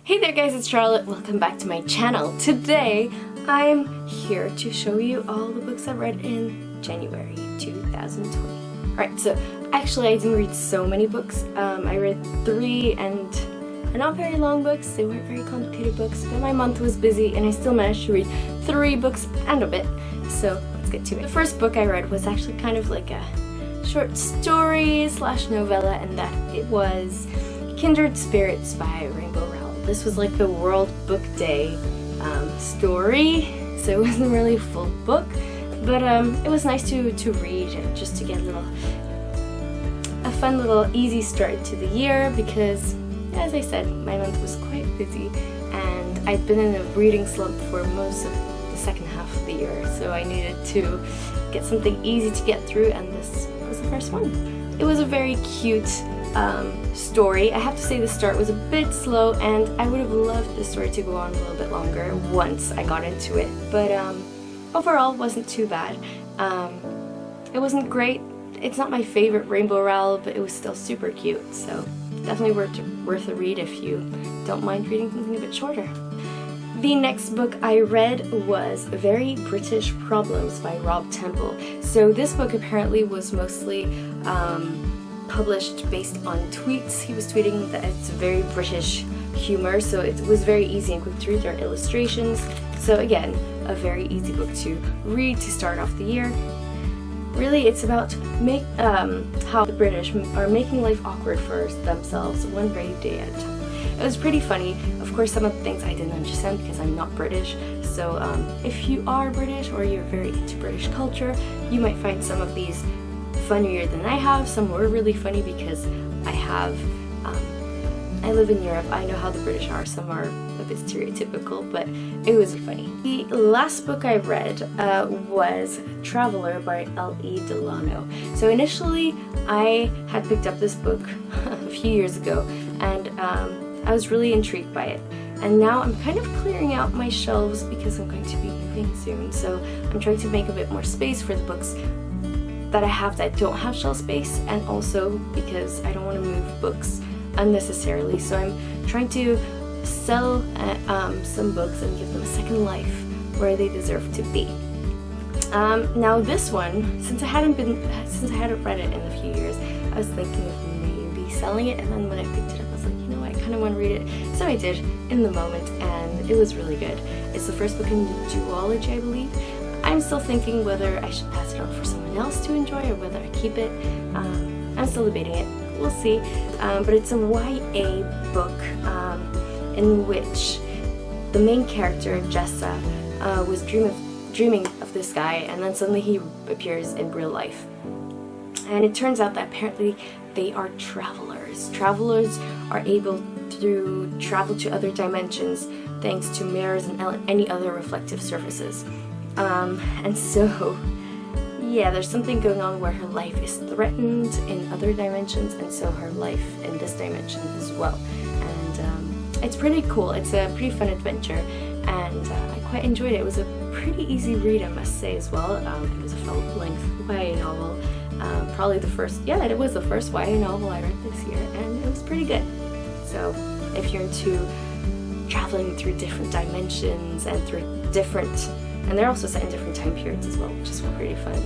Hey there guys, it's Charlotte. Welcome back to my channel. Today, I'm here to show you all the books I've read in January 2020. Alright, so actually I didn't read so many books. I read 3 and they're not very long books. They weren't very complicated books, but my month was busy and I still managed to read 3 books and a bit. So let's get to it. The first book I read was actually kind of like a short story slash novella, and that it was Kindred Spirits by Rainbow Rowell. This was like the World Book Day story, so it wasn't really a full book, but it was nice to read and just to get a fun little easy start to the year because, as I said, my month was quite busy and I'd been in a reading slump for most of the second half of the year, so I needed to get something easy to get through, and this was the first one. It was a very cute story. I have to say the start was a bit slow and I would have loved the story to go on a little bit longer once I got into it, but overall it wasn't too bad. It wasn't great. It's not my favorite Rainbow Rowell, but it was still super cute, so definitely worth a read if you don't mind reading something a bit shorter. The next book I read was Very British Problems by Rob Temple. So this book apparently was mostly published based on tweets. He was tweeting that it's very British humor, so it was very easy and quick to read. There are illustrations, so again, a very easy book to read to start off the year. Really, it's about how the British are making life awkward for themselves one brave day at a time. It was pretty funny. Of course, some of the things I didn't understand because I'm not British, so if you are British or you're very into British culture, you might find some of these funnier than I have. Some were really funny because I live in Europe. I know how the British are. Some are a bit stereotypical, but it was funny. The last book I read was Traveler by L.E. Delano. So initially I had picked up this book a few years ago and I was really intrigued by it. And now I'm kind of clearing out my shelves because I'm going to be moving soon. So I'm trying to make a bit more space for the books that I have that don't have shelf space, and also because I don't want to move books unnecessarily. So I'm trying to sell some books and give them a second life where they deserve to be. Now this one, since I hadn't read it in a few years, I was thinking of maybe selling it, and then when I picked it up I was like, you know what, I kind of want to read it. So I did in the moment and it was really good. It's the first book in the duology, I believe. I'm still thinking whether I should pass it on for someone else to enjoy or whether I keep it. I'm still debating it. We'll see. But it's a YA book in which the main character, Jessa, was dreaming of this guy, and then suddenly he appears in real life. And it turns out that apparently they are travelers. Travelers are able to travel to other dimensions thanks to mirrors and any other reflective surfaces. And so, yeah, there's something going on where her life is threatened in other dimensions, and so her life in this dimension as well. And it's pretty cool. It's a pretty fun adventure, and I quite enjoyed it. It was a pretty easy read, I must say, as well. It was a full-length YA novel. Probably the first, yeah, it was the first YA novel I read this year, and it was pretty good. So if you're into traveling through different dimensions and through different, and they're also set in different time periods as well, which is pretty fun.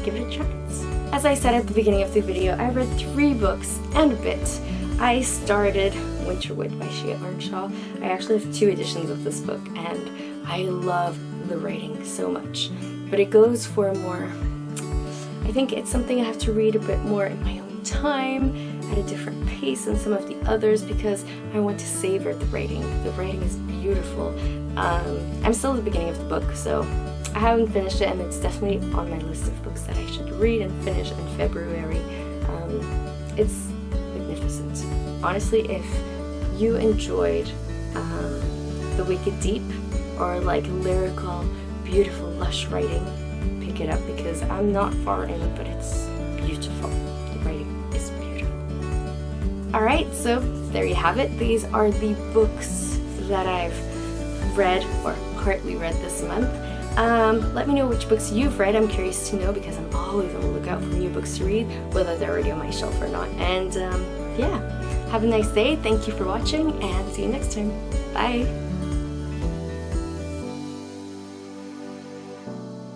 Give it a chance. As I said at the beginning of the video, I read 3 books and a bit. I started Winterwood by Shea Earnshaw. I actually have 2 editions of this book and I love the writing so much. But it goes for more, I think it's something I have to read a bit more in my own time, at a different pace than some of the others, because I want to savor the writing. The writing is beautiful. I'm still at the beginning of the book, so I haven't finished it, and it's definitely on my list of books that I should read and finish in February. It's magnificent. Honestly, if you enjoyed The Wicked Deep, or like lyrical, beautiful, lush writing, pick it up because I'm not far in, but it's beautiful. The writing is beautiful. Alright, so there you have it. These are the books that I've read or partly read this month. Let me know which books you've read. I'm curious to know because I'm always on the lookout for new books to read, whether they're already on my shelf or not. And yeah, Have a nice day, thank you for watching, and see you next time. Bye!